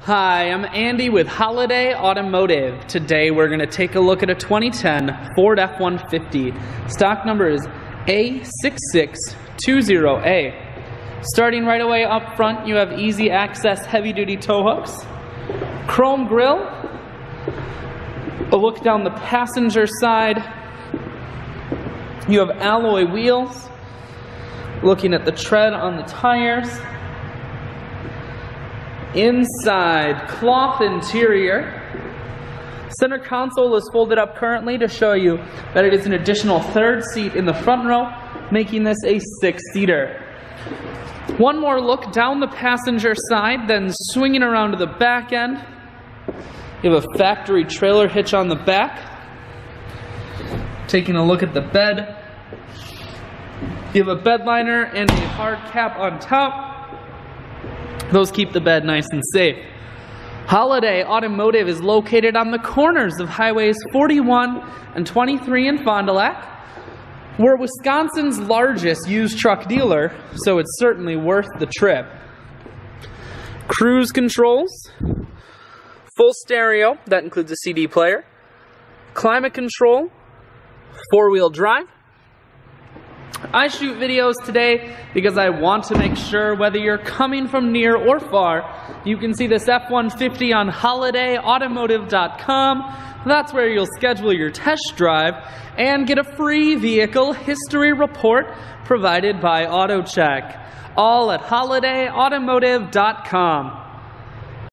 Hi, I'm Andy with Holiday Automotive. Today we're going to take a look at a 2010 Ford F-150. Stock number is A6620A. Starting right away up front, you have easy access heavy-duty tow hooks, chrome grille, a look down the passenger side. You have alloy wheels, looking at the tread on the tires. Inside, cloth interior. Center console is folded up currently to show you that it is an additional third seat in the front row, making this a 6-seater. One more look down the passenger side, then swinging around to the back end. You have a factory trailer hitch on the back. Taking a look at the bed. You have a bed liner and a hard cap on top. Those keep the bed nice and safe. Holiday Automotive is located on the corners of Highways 41 and 23 in Fond du Lac. We're Wisconsin's largest used truck dealer, so it's certainly worth the trip. Cruise controls, full stereo, that includes a CD player, climate control, 4-wheel drive. I shoot videos today because I want to make sure whether you're coming from near or far, you can see this F-150 on holidayautomotive.com. That's where you'll schedule your test drive and get a free vehicle history report provided by AutoCheck. All at holidayautomotive.com.